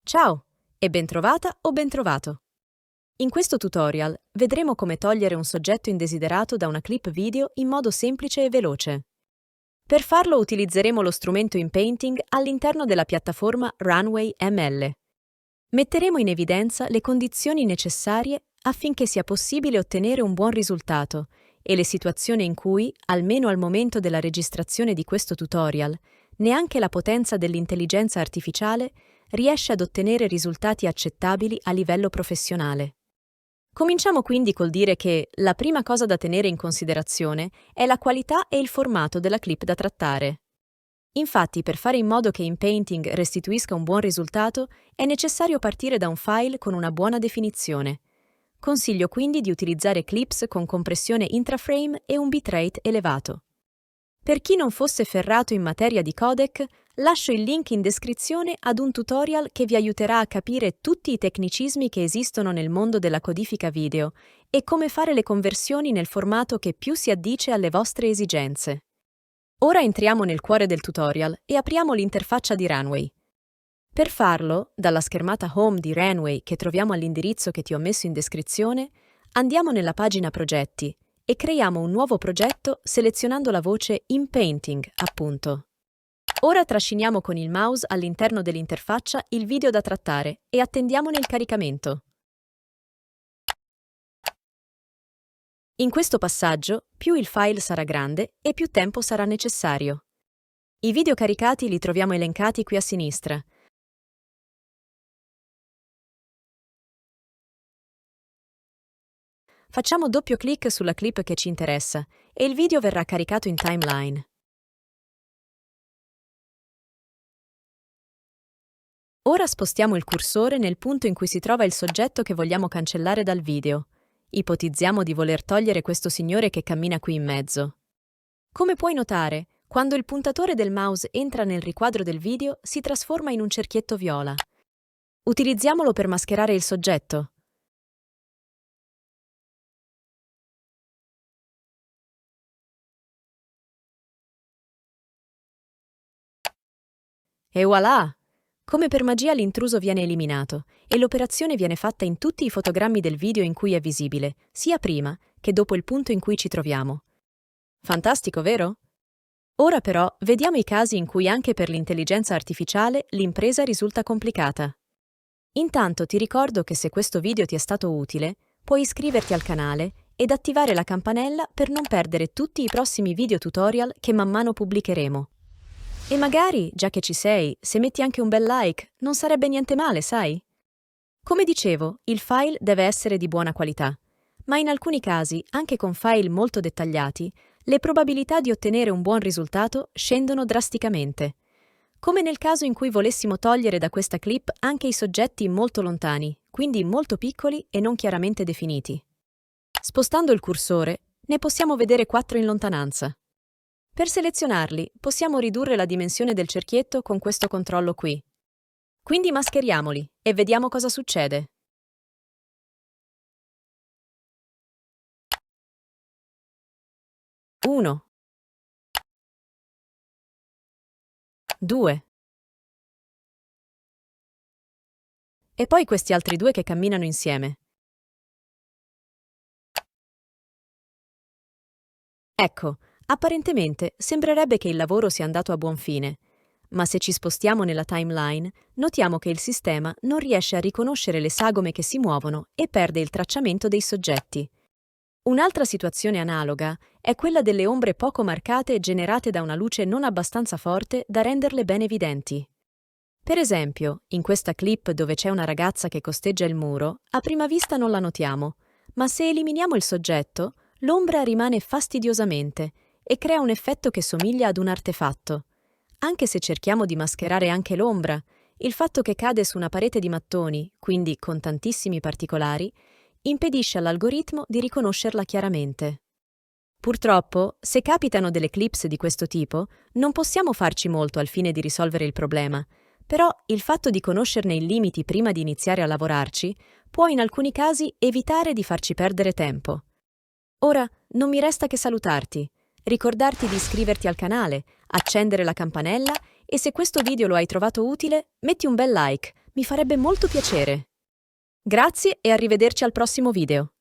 Ciao e bentrovata o bentrovato. In questo tutorial vedremo come togliere un soggetto indesiderato da una clip video in modo semplice e veloce. Per farlo utilizzeremo lo strumento InPainting all'interno della piattaforma Runway ML. Metteremo in evidenza le condizioni necessarie affinché sia possibile ottenere un buon risultato e le situazioni in cui, almeno al momento della registrazione di questo tutorial, neanche la potenza dell'intelligenza artificiale riesce ad ottenere risultati accettabili a livello professionale. Cominciamo quindi col dire che la prima cosa da tenere in considerazione è la qualità e il formato della clip da trattare. Infatti, per fare in modo che InPainting restituisca un buon risultato, è necessario partire da un file con una buona definizione. Consiglio quindi di utilizzare clips con compressione intraframe e un bitrate elevato. Per chi non fosse ferrato in materia di codec, lascio il link in descrizione ad un tutorial che vi aiuterà a capire tutti i tecnicismi che esistono nel mondo della codifica video e come fare le conversioni nel formato che più si addice alle vostre esigenze. Ora entriamo nel cuore del tutorial e apriamo l'interfaccia di Runway. Per farlo, dalla schermata Home di Runway che troviamo all'indirizzo che ti ho messo in descrizione, andiamo nella pagina Progetti e creiamo un nuovo progetto selezionando la voce InPainting, appunto. Ora trasciniamo con il mouse all'interno dell'interfaccia il video da trattare e attendiamone il caricamento. In questo passaggio, più il file sarà grande e più tempo sarà necessario. I video caricati li troviamo elencati qui a sinistra. Facciamo doppio clic sulla clip che ci interessa e il video verrà caricato in timeline. Ora spostiamo il cursore nel punto in cui si trova il soggetto che vogliamo cancellare dal video. Ipotizziamo di voler togliere questo signore che cammina qui in mezzo. Come puoi notare, quando il puntatore del mouse entra nel riquadro del video si trasforma in un cerchietto viola. Utilizziamolo per mascherare il soggetto. E voilà! Come per magia l'intruso viene eliminato e l'operazione viene fatta in tutti i fotogrammi del video in cui è visibile, sia prima che dopo il punto in cui ci troviamo. Fantastico, vero? Ora però vediamo i casi in cui anche per l'intelligenza artificiale l'impresa risulta complicata. Intanto ti ricordo che se questo video ti è stato utile, puoi iscriverti al canale ed attivare la campanella per non perdere tutti i prossimi video tutorial che man mano pubblicheremo. E magari, già che ci sei, se metti anche un bel like, non sarebbe niente male, sai? Come dicevo, il file deve essere di buona qualità, ma in alcuni casi, anche con file molto dettagliati, le probabilità di ottenere un buon risultato scendono drasticamente, come nel caso in cui volessimo togliere da questa clip anche i soggetti molto lontani, quindi molto piccoli e non chiaramente definiti. Spostando il cursore, ne possiamo vedere 4 in lontananza. Per selezionarli, possiamo ridurre la dimensione del cerchietto con questo controllo qui. Quindi mascheriamoli e vediamo cosa succede. Uno, 2. E poi questi altri due che camminano insieme. Ecco, apparentemente sembrerebbe che il lavoro sia andato a buon fine, ma se ci spostiamo nella timeline, notiamo che il sistema non riesce a riconoscere le sagome che si muovono e perde il tracciamento dei soggetti. Un'altra situazione analoga è quella delle ombre poco marcate generate da una luce non abbastanza forte da renderle ben evidenti. Per esempio, in questa clip dove c'è una ragazza che costeggia il muro, a prima vista non la notiamo, ma se eliminiamo il soggetto, l'ombra rimane fastidiosamente e crea un effetto che somiglia ad un artefatto. Anche se cerchiamo di mascherare anche l'ombra, il fatto che cade su una parete di mattoni, quindi con tantissimi particolari, impedisce all'algoritmo di riconoscerla chiaramente. Purtroppo, se capitano delle clips di questo tipo, non possiamo farci molto al fine di risolvere il problema, però il fatto di conoscerne i limiti prima di iniziare a lavorarci può in alcuni casi evitare di farci perdere tempo. Ora, non mi resta che salutarti, ricordarti di iscriverti al canale, accendere la campanella e se questo video lo hai trovato utile, metti un bel like, Mi farebbe molto piacere. Grazie e arrivederci al prossimo video.